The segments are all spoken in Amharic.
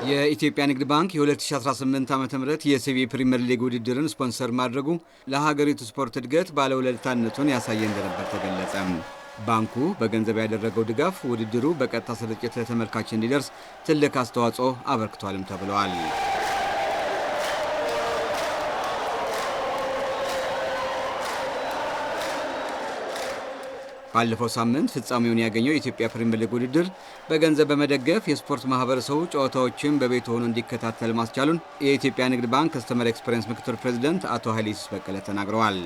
የኢትዮጵያ ንግድ ባንክ የ2018 ዓ.ም የሲቢ ፕሪሚየር ሊግ ውድድርን ስፖንሰር ማድረጉ ለሀገሪቱ ስፖርት እድገት ባለውለታነቱን ያሳየ እንደነበር ተገለጸ። ባንኩ በገንዘብ ያደረገው ድጋፍ ውድድሩ በቀጥታ ስርጭት ለተመልካች እንዲደርስ ትልቅ አስተዋጽኦ አበርክቷልም ተብሏል። ባለፈው ሳምንት ፍጻሜውን ያገኘው የኢትዮጵያ ፕሪሚየር ሊግ ውድድር በገንዘብ በመደገፍ የስፖርት ማህበረሰቡ ጨዋታዎችን በቤት ሆኖ እንዲከታተል ማስቻሉን የኢትዮጵያ ንግድ ባንክ ከስተመር ኤክስፒሪየንስ ምክትል ፕሬዝዳንት አቶ ኃይለ ኢየሱስ በቀለ ተናግረዋል።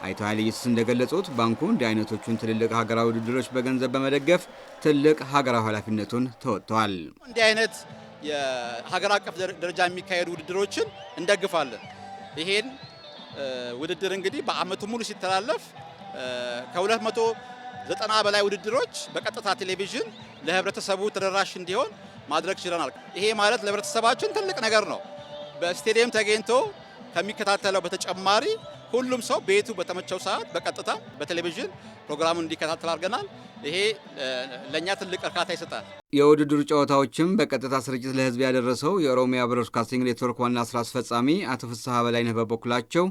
አቶ ኃይለ ኢየሱስ እንደገለጹት ባንኩ እንዲህ አይነቶቹን ትልልቅ ሀገራዊ ውድድሮች በገንዘብ በመደገፍ ትልቅ ሀገራዊ ኃላፊነቱን ተወጥተዋል። እንዲህ አይነት የሀገር አቀፍ ደረጃ የሚካሄዱ ውድድሮችን እንደግፋለን። ይሄን ውድድር እንግዲህ በአመቱ ሙሉ ሲተላለፍ ከ290 በላይ ውድድሮች በቀጥታ ቴሌቪዥን ለህብረተሰቡ ተደራሽ እንዲሆን ማድረግ ችለናል። ይሄ ማለት ለህብረተሰባችን ትልቅ ነገር ነው። በስቴዲየም ተገኝቶ ከሚከታተለው በተጨማሪ ሁሉም ሰው ቤቱ በተመቸው ሰዓት በቀጥታ በቴሌቪዥን ፕሮግራሙን እንዲከታተል አድርገናል። ይሄ ለኛ ትልቅ እርካታ ይሰጣል። የውድድሩ ጨዋታዎችም በቀጥታ ስርጭት ለህዝብ ያደረሰው የኦሮሚያ ብሮድካስቲንግ ኔትወርክ ዋና ስራ አስፈጻሚ አቶ ፍስሐ በላይነህ በበኩላቸው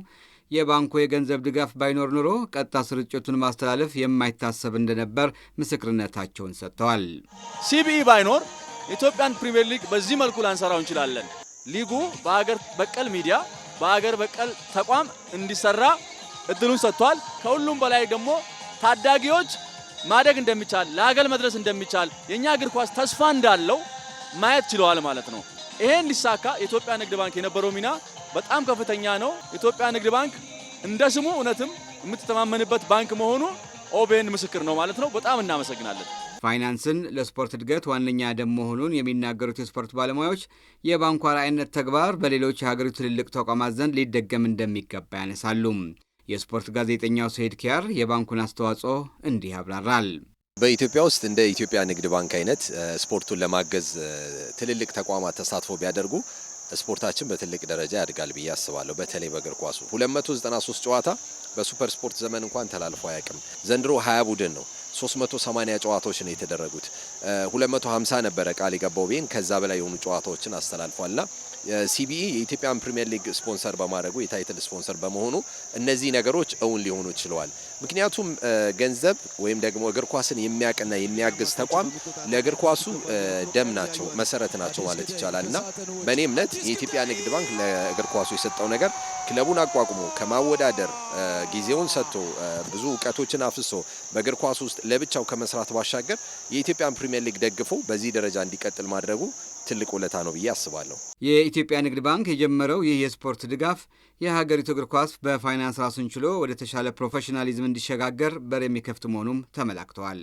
የባንኩ የገንዘብ ድጋፍ ባይኖር ኑሮ ቀጥታ ስርጭቱን ማስተላለፍ የማይታሰብ እንደነበር ምስክርነታቸውን ሰጥተዋል። ሲቢኢ ባይኖር የኢትዮጵያን ፕሪሚየር ሊግ በዚህ መልኩ ላንሰራው እንችላለን። ሊጉ በሀገር በቀል ሚዲያ በሀገር በቀል ተቋም እንዲሰራ እድሉን ሰጥቷል። ከሁሉም በላይ ደግሞ ታዳጊዎች ማደግ እንደሚቻል ለሀገር መድረስ እንደሚቻል የኛ እግር ኳስ ተስፋ እንዳለው ማየት ችለዋል ማለት ነው። ይሄን ሊሳካ የኢትዮጵያ ንግድ ባንክ የነበረው ሚና በጣም ከፍተኛ ነው። ኢትዮጵያ ንግድ ባንክ እንደ ስሙ እውነትም የምትተማመንበት ባንክ መሆኑ ኦቤን ምስክር ነው ማለት ነው። በጣም እናመሰግናለን። ፋይናንስን ለስፖርት እድገት ዋነኛ ደም መሆኑን የሚናገሩት የስፖርት ባለሙያዎች የባንኩ አርአያነት ተግባር በሌሎች የሀገሪቱ ትልልቅ ተቋማት ዘንድ ሊደገም እንደሚገባ ያነሳሉ። የስፖርት ጋዜጠኛው ሰይድ ኪያር የባንኩን አስተዋጽኦ እንዲህ ያብራራል። በኢትዮጵያ ውስጥ እንደ ኢትዮጵያ ንግድ ባንክ አይነት ስፖርቱን ለማገዝ ትልልቅ ተቋማት ተሳትፎ ቢያደርጉ ስፖርታችን በትልቅ ደረጃ ያድጋል ብዬ አስባለሁ። በተለይ በእግር ኳሱ 293 ጨዋታ በሱፐር ስፖርት ዘመን እንኳን ተላልፎ አያውቅም። ዘንድሮ 20 ቡድን ነው 380 ጨዋታዎች ነው የተደረጉት። 250 ነበረ ቃል የገባው ቤን ከዛ በላይ የሆኑ ጨዋታዎችን አስተላልፏልና ሲቢኢ የኢትዮጵያን ፕሪሚየር ሊግ ስፖንሰር በማድረጉ የታይትል ስፖንሰር በመሆኑ እነዚህ ነገሮች እውን ሊሆኑ ችለዋል። ምክንያቱም ገንዘብ ወይም ደግሞ እግር ኳስን የሚያቅና የሚያግዝ ተቋም ለእግር ኳሱ ደም ናቸው፣ መሰረት ናቸው ማለት ይቻላልና በእኔ እምነት የኢትዮጵያ ንግድ ባንክ ለእግር ኳሱ የሰጠው ነገር ክለቡን አቋቁሞ ከማወዳደር ጊዜውን ሰጥቶ ብዙ እውቀቶችን አፍሶ በእግር ኳሱ ውስጥ ለብቻው ከመስራት ባሻገር የኢትዮጵያን ፕሪሚየር ሊግ ደግፎ በዚህ ደረጃ እንዲቀጥል ማድረጉ ትልቅ ውለታ ነው ብዬ አስባለሁ። የኢትዮጵያ ንግድ ባንክ የጀመረው ይህ የስፖርት ድጋፍ የሀገሪቱ እግር ኳስ በፋይናንስ ራሱን ችሎ ወደ ተሻለ ፕሮፌሽናሊዝም እንዲሸጋገር በር የሚከፍት መሆኑም ተመላክተዋል።